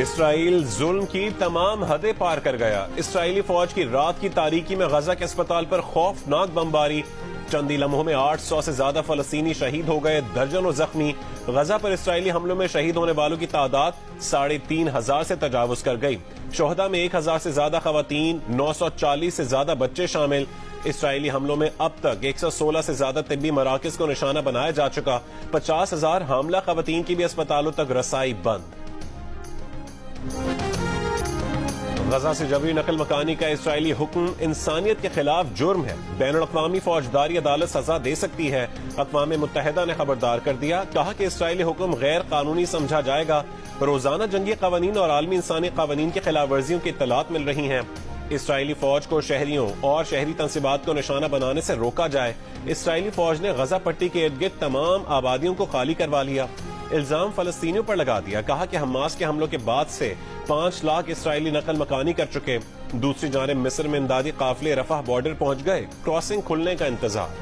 اسرائیل ظلم کی تمام حدیں پار کر گیا۔ اسرائیلی فوج کی رات کی تاریکی میں غزہ کے اسپتال پر خوفناک بمباری، چند ہی لمحوں میں 800 سے زیادہ فلسطینی شہید ہو گئے، درجنوں زخمی۔ غزہ پر اسرائیلی حملوں میں شہید ہونے والوں کی تعداد 3500 سے تجاوز کر گئی۔ شہداء میں 1000 سے زیادہ خواتین، 940 سے زیادہ بچے شامل۔ اسرائیلی حملوں میں اب تک 116 سے زیادہ طبی مراکز کو نشانہ بنایا جا چکا۔ 50,000 حاملہ خواتین کی بھی اسپتالوں تک رسائی بند۔ غزہ سے جبری نقل مکانی کا اسرائیلی حکم انسانیت کے خلاف جرم ہے۔ بین الاقوامی فوجداری عدالت سزا دے سکتی ہے۔ اقوام متحدہ نے خبردار کر دیا، کہا کہ اسرائیلی حکم غیر قانونی سمجھا جائے گا۔ روزانہ جنگی قوانین اور عالمی انسانی قوانین کی خلاف ورزیوں کی اطلاعات مل رہی ہیں۔ اسرائیلی فوج کو شہریوں اور شہری تنصیبات کو نشانہ بنانے سے روکا جائے۔ اسرائیلی فوج نے غزہ پٹی کے ارد گرد تمام آبادیوں کو خالی کروا لیا۔ الزام فلسطینیوں پر لگا دیا، کہا کہ حماس کے حملوں کے بعد سے 5 لاکھ اسرائیلی نقل مکانی کر چکے۔ دوسری جانب مصر میں امدادی قافلے رفح بارڈر پہنچ گئے، کراسنگ کھلنے کا انتظار۔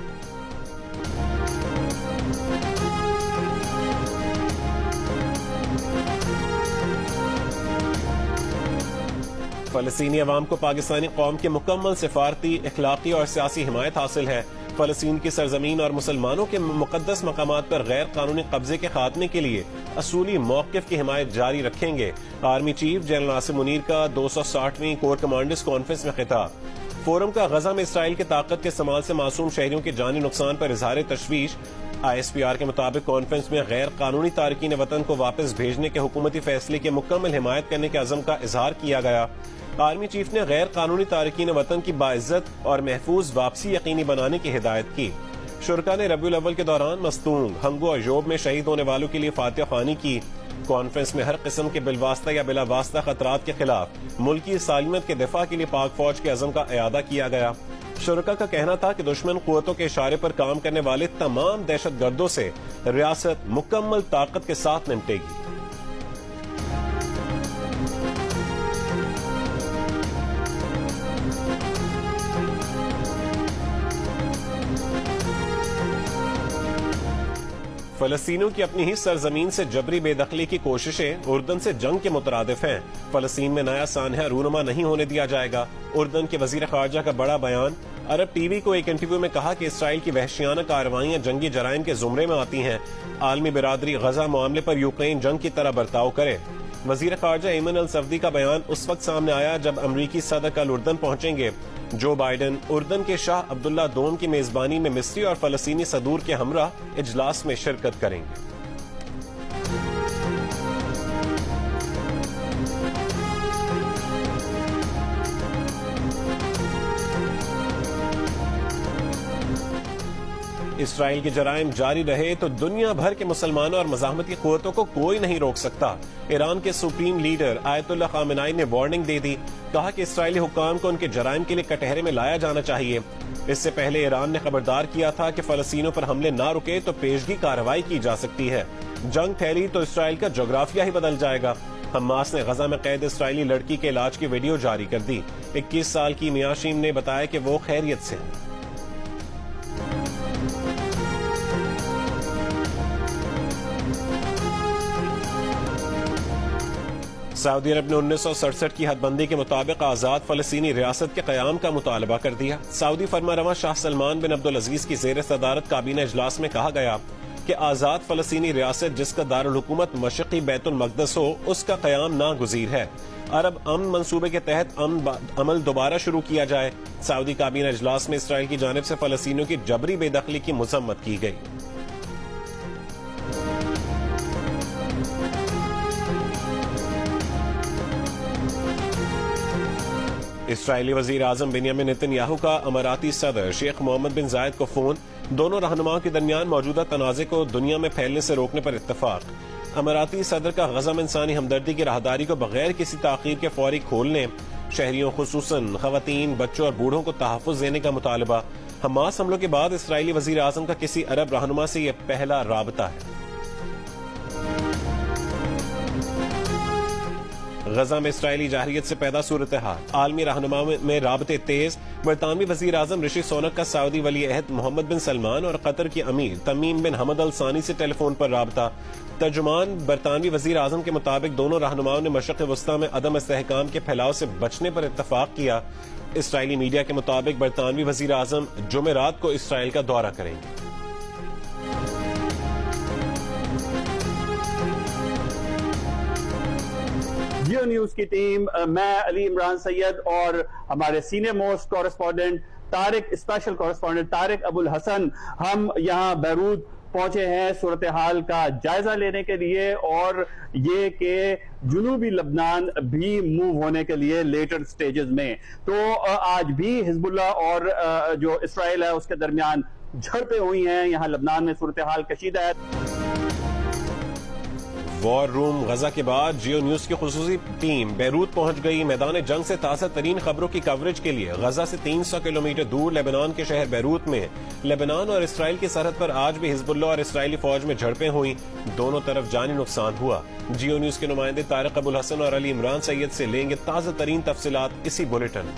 فلسطینی عوام کو پاکستانی قوم کی مکمل سفارتی، اخلاقی اور سیاسی حمایت حاصل ہے۔ فلسطین کی سرزمین اور مسلمانوں کے مقدس مقامات پر غیر قانونی قبضے کے خاتمے کے لیے اصولی موقف کی حمایت جاری رکھیں گے۔ Army chief general Asim Munir کا 260ویں کور کمانڈرز کانفرنس میں خطاب۔ فورم کا غزہ میں اسرائیل کی طاقت کے استعمال سے معصوم شہریوں کے جانی نقصان پر اظہار تشویش۔ ISPR کے مطابق کانفرنس میں غیر قانونی تارکین وطن کو واپس بھیجنے کے حکومتی فیصلے کی مکمل حمایت کرنے کے عزم کا اظہار کیا گیا۔ آرمی چیف نے غیر قانونی تارکین وطن کی باعزت اور محفوظ واپسی یقینی بنانے کی ہدایت کی۔ شرکاء نے ربیع الاول کے دوران مستونگ، ہنگو اور یوب میں شہید ہونے والوں کے لیے فاتح خوانی کی۔ کانفرنس میں ہر قسم کے بالواسطہ یا بلا واسطہ خطرات کے خلاف ملکی سالمیت کے دفاع کے لیے پاک فوج کے عزم کا اعادہ کیا گیا۔ شرکاء کا کہنا تھا کہ دشمن قوتوں کے اشارے پر کام کرنے والے تمام دہشت گردوں سے ریاست مکمل طاقت کے ساتھ نمٹے گی۔ فلسطینیوں کی اپنی ہی سرزمین سے جبری بے دخلی کی کوششیں اردن سے جنگ کے مترادف ہیں۔ فلسطین میں نیا سانحہ رونما نہیں ہونے دیا جائے گا۔ اردن کے وزیر خارجہ کا بڑا بیان۔ عرب ٹی وی کو ایک انٹرویو میں کہا کہ اسرائیل کی وحشیانہ کارروائیاں جنگی جرائم کے زمرے میں آتی ہیں۔ عالمی برادری غزہ معاملے پر یوکرین جنگ کی طرح برتاؤ کرے۔ وزیر خارجہ ایمن الصفدی کا بیان اس وقت سامنے آیا جب امریکی صدر کل اردن پہنچیں گے۔ جو بائیڈن اردن کے شاہ عبداللہ دوم کی میزبانی میں مصری اور فلسطینی صدور کے ہمراہ اجلاس میں شرکت کریں گے۔ اسرائیل کے جرائم جاری رہے تو دنیا بھر کے مسلمانوں اور مزاحمتی قوتوں کو کوئی نہیں روک سکتا۔ ایران کے سپریم لیڈر آیت اللہ خامنائی نے وارننگ دے دی، کہا کہ اسرائیلی حکام کو ان کے جرائم کے لیے کٹہرے میں لایا جانا چاہیے۔ اس سے پہلے ایران نے خبردار کیا تھا کہ فلسطینیوں پر حملے نہ رکے تو پیشگی کارروائی کی جا سکتی ہے۔ جنگ پھیلی تو اسرائیل کا جغرافیہ ہی بدل جائے گا۔ حماس نے غزہ میں قید اسرائیلی لڑکی کے علاج کی ویڈیو جاری کر دی۔ 21 سال کی میاشیم نے بتایا کہ وہ خیریت سے ہیں۔ سعودی عرب نے 1967 کی حد بندی کے مطابق آزاد فلسطینی ریاست کے قیام کا مطالبہ کر دیا۔ سعودی فرما رواں شاہ سلمان بن عبدالعزیز کی زیر صدارت کابینہ اجلاس میں کہا گیا کہ آزاد فلسطینی ریاست جس کا دارالحکومت مشرقی بیت المقدس ہو، اس کا قیام ناگزیر ہے۔ عرب امن منصوبے کے تحت عمل دوبارہ شروع کیا جائے۔ سعودی کابینہ اجلاس میں اسرائیل کی جانب سے فلسطینیوں کی جبری بے دخلی کی مذمت کی گئی۔ اسرائیلی وزیر اعظم بنیامین نیتن یاہو کا اماراتی صدر شیخ محمد بن زائد کو فون۔ دونوں رہنماؤں کے درمیان موجودہ تنازع کو دنیا میں پھیلنے سے روکنے پر اتفاق۔ اماراتی صدر کا غزہ میں انسانی ہمدردی کی راہداری کو بغیر کسی تاخیر کے فوری کھولنے، شہریوں خصوصاً خواتین، بچوں اور بوڑھوں کو تحفظ دینے کا مطالبہ۔ حماس حملوں کے بعد اسرائیلی وزیر اعظم کا کسی عرب رہنما سے یہ پہلا رابطہ ہے۔ غزہ میں اسرائیلی جارحیت سے پیدا صورتحال، عالمی رہنما میں رابطے تیز۔ برطانوی وزیر اعظم رشی سونک کا سعودی ولی عہد محمد بن سلمان اور قطر کے امیر تمیم بن حمد ال ثانی سے ٹیلی فون پر رابطہ۔ ترجمان برطانوی وزیر اعظم کے مطابق دونوں رہنماؤں نے مشرق وسطی میں عدم استحکام کے پھیلاؤ سے بچنے پر اتفاق کیا۔ اسرائیلی میڈیا کے مطابق برطانوی وزیر اعظم جمعرات کو اسرائیل کا دورہ کریں گے۔ جیو نیوز کی ٹیم، میں علی عمران سید اور ہمارے senior most correspondent special correspondent Tariq Abu Alhassan, ہم یہاں بیروت پہنچے ہیں صورتحال کا جائزہ لینے کے لیے، اور یہ کہ جنوبی لبنان بھی موو ہونے کے لیے لیٹر سٹیجز میں۔ تو آج بھی حزب اللہ اور جو اسرائیل ہے اس کے درمیان جھڑپیں ہوئی ہیں، یہاں لبنان میں صورتحال کشیدہ ہے۔ وار روم غزہ کے بعد جیو نیوز کی خصوصی ٹیم بیروت پہنچ گئی۔ میدان جنگ سے تازہ ترین خبروں کی کوریج کے لیے غزہ سے 300 کلومیٹر دور لیبنان کے شہر بیروت میں لیبنان اور اسرائیل کی سرحد پر آج بھی حزب اللہ اور اسرائیلی فوج میں جھڑپیں ہوئیں، دونوں طرف جانی نقصان ہوا۔ جیو نیوز کے نمائندے طارق ابو الحسن اور علی عمران سید سے لیں گے تازہ ترین تفصیلات اسی bulletin.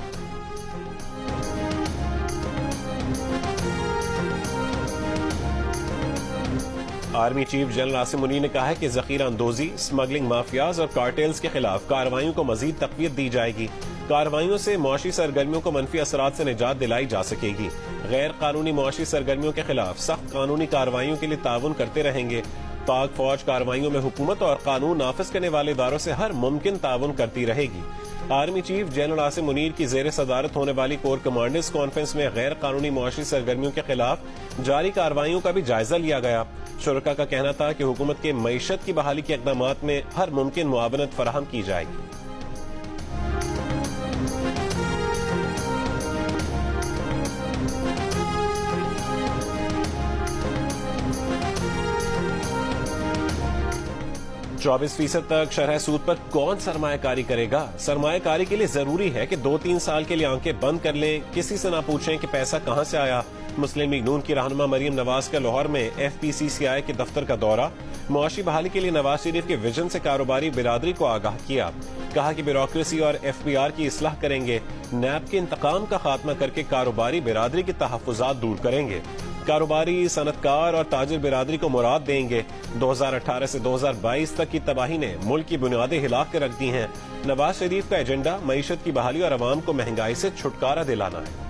Army chief general Asim Munir نے کہا ہے کہ ذخیرہ اندوزی، اسمگلنگ مافیاز اور کارٹیلز کے خلاف کارروائیوں کو مزید تقویت دی جائے گی۔ کارروائیوں سے معاشی سرگرمیوں کو منفی اثرات سے نجات دلائی جا سکے گی۔ غیر قانونی معاشی سرگرمیوں کے خلاف سخت قانونی کارروائیوں کے لیے تعاون کرتے رہیں گے۔ پاک فوج کارروائیوں میں حکومت اور قانون نافذ کرنے والے اداروں سے ہر ممکن تعاون کرتی رہے گی۔ Army chief general Asim Munir کی زیر صدارت ہونے والی کور کمانڈرز کانفرنس میں غیر قانونی معاشی سرگرمیوں کے خلاف جاری کارروائیوں کا بھی جائزہ لیا گیا۔ شرکاء کا کہنا تھا کہ حکومت کے معیشت کی بحالی کے اقدامات میں ہر ممکن معاونت فراہم کی جائے گی۔ %24 تک شرح سود پر کون سرمایہ کاری کرے گا؟ سرمایہ کاری کے لیے ضروری ہے کہ 2-3 سال کے لیے آنکھیں بند کر لیں، کسی سے نہ پوچھیں کہ پیسہ کہاں سے آیا۔ مسلم لیگ نون کی رہنما مریم نواز کا لاہور میں FPCCI کے دفتر کا دورہ۔ معاشی بحالی کے لیے نواز شریف کے ویژن سے کاروباری برادری کو آگاہ کیا۔ کہا کہ بیوروکریسی اور FBR کی اصلاح کریں گے، نیب کے انتقام کا خاتمہ کر کے کاروباری برادری کے تحفظات دور کریں گے۔ کاروباری، صنعت کار اور تاجر برادری کو مراد دیں گے۔ 2018 سے 2022 تک کی تباہی نے ملک کی بنیادیں ہلا کے رکھ دی ہیں۔ نواز شریف کا ایجنڈا معیشت کی بحالی اور عوام کو مہنگائی سے چھٹکارا دلانا ہے۔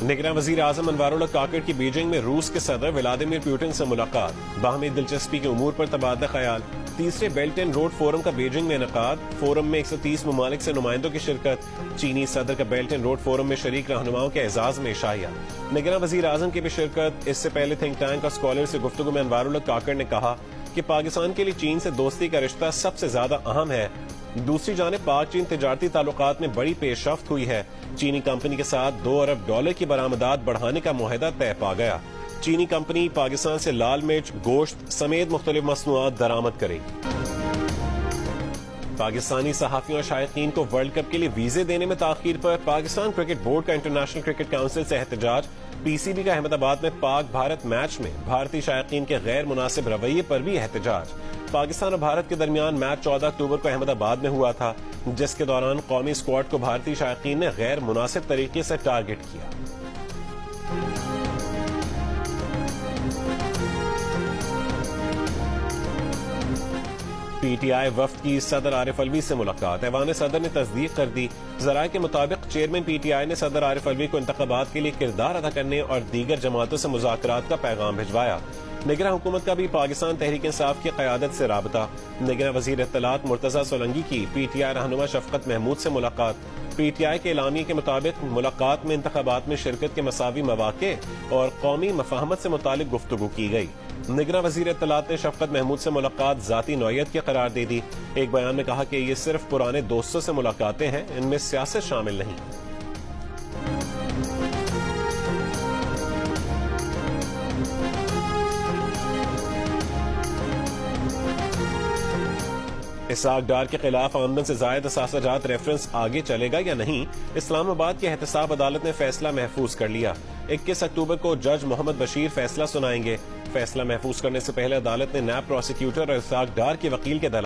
نگراں وزیر اعظم انوار اللہ کاکڑ کی بیجنگ میں روس کے صدر ولادیمیر پوٹن سے ملاقات، باہمی دلچسپی کے امور پر تبادلہ خیال۔ تیسرے بیلٹ اینڈ روڈ فورم کا بیجنگ میں انعقاد، فورم میں 130 ممالک سے نمائندوں کی شرکت۔ چینی صدر کا بیلٹ اینڈ روڈ فورم میں شریک رہنماؤں کے اعزاز میں اشاعیہ۔ نگراں وزیر اعظم کی بھی شرکت۔ اس سے پہلے تھنک ٹینک اور اسکالر سے گفتگو میں انوار اللہ کاکڑ نے کہا کہ پاکستان کے لیے چین سے دوستی کا رشتہ سب سے زیادہ اہم ہے۔ دوسری جانب پاک چین تجارتی تعلقات میں بڑی پیش رفت ہوئی ہے۔ چینی کمپنی کے ساتھ $2 ارب کی برآمدات بڑھانے کا معاہدہ طے پا گیا۔ چینی کمپنی پاکستان سے لال مرچ، گوشت سمیت مختلف مصنوعات درآمد کرے گی۔ پاکستانی صحافیوں اور شائقین کو ورلڈ کپ کے لیے ویزے دینے میں تاخیر پر پاکستان کرکٹ بورڈ کا انٹرنیشنل کرکٹ کونسل سے احتجاج۔ PCB کا احمد آباد میں پاک بھارت میچ میں بھارتی شائقین کے غیر مناسب رویے پر بھی احتجاج۔ پاکستان اور بھارت کے درمیان میچ 14 اکتوبر کو احمد آباد میں ہوا تھا، جس کے دوران قومی اسکواڈ کو بھارتی شائقین نے غیر مناسب طریقے سے ٹارگٹ کیا۔ PTI وفد کی صدر عارف الوی سے ملاقات، ایوان صدر نے تصدیق کر دی۔ ذرائع کے مطابق چیئرمین PTI نے صدر عارف الوی کو انتخابات کے لیے کردار ادا کرنے اور دیگر جماعتوں سے مذاکرات کا پیغام بھجوایا۔ نگراں حکومت کا بھی پاکستان تحریک انصاف کی قیادت سے رابطہ۔ نگراں وزیر اطلاعات مرتضی سولنگی کی PTI رہنما شفقت محمود سے ملاقات۔ PTI کے اعلامیے کے مطابق ملاقات میں انتخابات میں شرکت کے مساوی مواقع اور قومی مفاہمت سے متعلق گفتگو کی گئی۔ نگراں وزیر اطلاعات نے شفقت محمود سے ملاقات ذاتی نوعیت کی قرار دے دی۔ ایک بیان میں کہا کہ یہ صرف پرانے دوستوں سے ملاقاتیں ہیں، ان میں سیاست شامل نہیں۔ اسحاق ڈار کے خلاف آمدن سے زائد اثاثہ جات ریفرنس آگے چلے گا یا نہیں؟ اسلام آباد کی احتساب عدالت نے فیصلہ محفوظ کر لیا۔ 21 اکتوبر کو جج محمد بشیر فیصلہ سنائیں گے. فیصلہ محفوظ کرنے سے پہلے عدالت نے نیب پروسیکیوٹر اور اسحاق ڈار کے وکیل کے دلائل